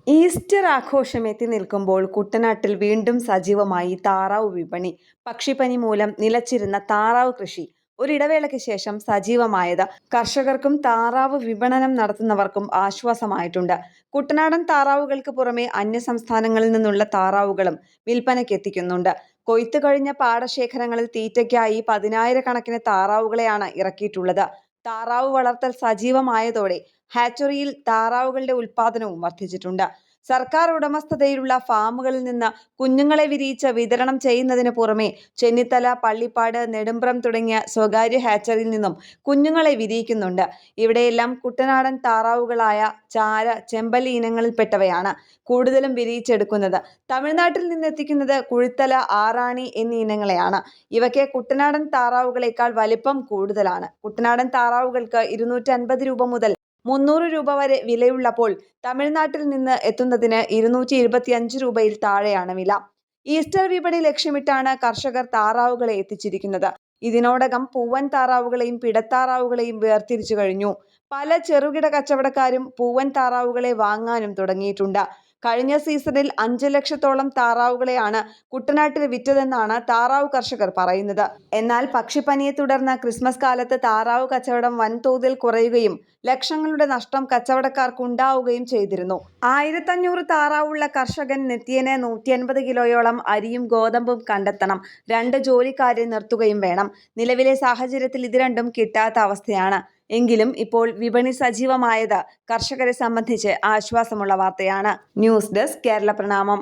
Easter ആഘോഷം എത്തി നിൽക്കുമ്പോൾ കുട്ടനാട്ടിൽ വീണ്ടും സജീവമായി താറാവ് വിപണി. പക്ഷിപ്പനി മൂലം നിലച്ചിരുന്ന താറാവ് കൃഷി ഒരിടവേളയ്ക്ക് ശേഷം സജീവമായത് കർഷകർക്കും താറാവ് വിപണനം നടത്തുന്നവർക്കും ആശ്വാസമായിട്ടുണ്ട്. കുട്ടനാടൻ താറാവുകൾക്ക് പുറമെ അന്യസംസ്ഥാനങ്ങളിൽ നിന്നുള്ള താറാവുകളും വിൽപ്പനയ്ക്കെത്തിക്കുന്നുണ്ട്. കൊയ്ത്തു കഴിഞ്ഞ പാടശേഖരങ്ങളിൽ തീറ്റയ്ക്കായി 10,000-കണക്കിന് താറാവുകളെയാണ് ഇറക്കിയിട്ടുള്ളത്. താറാവ് വളർത്തൽ സജീവമായതോടെ ഹാച്ചറിയിൽ താറാവുകളുടെ ഉൽപാദനവും വർദ്ധിച്ചിട്ടുണ്ട്. സർക്കാർ ഉടമസ്ഥതയിലുള്ള ഫാമുകളിൽ നിന്ന് കുഞ്ഞുങ്ങളെ വിരിയിച്ച് വിതരണം ചെയ്യുന്നതിന് പുറമെ ചെന്നിത്തല, പള്ളിപ്പാട്, നെടുമ്പ്രം തുടങ്ങിയ സ്വകാര്യ ഹാച്ചറിയിൽ നിന്നും കുഞ്ഞുങ്ങളെ വിരിയിക്കുന്നുണ്ട്. ഇവിടെയെല്ലാം കുട്ടനാടൻ താറാവുകളായ ചാര, ചെമ്പല്ലി ഇനങ്ങളിൽപ്പെട്ടവയാണ് കൂടുതലും വിരിയിച്ചെടുക്കുന്നത്. തമിഴ്നാട്ടിൽ നിന്നെത്തിക്കുന്നത് കുഴിത്തല, ആറാണി എന്നീ ഇനങ്ങളെയാണ്. ഇവയ്ക്ക് കുട്ടനാടൻ താറാവുകളേക്കാൾ വലിപ്പം കൂടുതലാണ്. കുട്ടനാടൻ താറാവുകൾക്ക് 250 രൂപ മുതൽ 300 രൂപ വരെ വിലയുള്ളപ്പോൾ തമിഴ്നാട്ടിൽ നിന്ന് എത്തുന്നതിന് 225 രൂപയിൽ താഴെയാണ് വില. ഈസ്റ്റർ വിപണി ലക്ഷ്യമിട്ടാണ് കർഷകർ താറാവുകളെ എത്തിച്ചിരിക്കുന്നത്. ഇതിനോടകം പൂവൻ താറാവുകളെയും പിടത്താറാവുകളെയും വേർതിരിച്ചു കഴിഞ്ഞു. പല ചെറുകിട കച്ചവടക്കാരും പൂവൻ താറാവുകളെ വാങ്ങാനും തുടങ്ങിയിട്ടുണ്ട്. കഴിഞ്ഞ സീസണിൽ 5 ലക്ഷത്തോളം താറാവുകളെയാണ് കുട്ടനാട്ടിൽ വിറ്റതെന്നാണ് താറാവ് കർഷകർ പറയുന്നത്. എന്നാൽ പക്ഷിപ്പനിയെ തുടർന്ന് ക്രിസ്മസ് കാലത്ത് താറാവ് കച്ചവടം വൻതോതിൽ കുറയുകയും ലക്ഷങ്ങളുടെ നഷ്ടം കച്ചവടക്കാർക്ക് ഉണ്ടാവുകയും ചെയ്തിരുന്നു. 1500 താറാവുള്ള കർഷകൻ നിത്യേന 150 കിലോയോളം അരിയും ഗോതമ്പും കണ്ടെത്തണം. 2 ജോലിക്കാരെ നിർത്തുകയും വേണം. നിലവിലെ സാഹചര്യത്തിൽ ഇത് രണ്ടും കിട്ടാത്ത അവസ്ഥയാണ്. എങ്കിലും ഇപ്പോൾ വിപണി സജീവമായത് കർഷകരെ സംബന്ധിച്ച് ആശ്വാസമുള്ള വാർത്തയാണ്. ന്യൂസ് ഡെസ്ക് കേരള പ്രണാമം.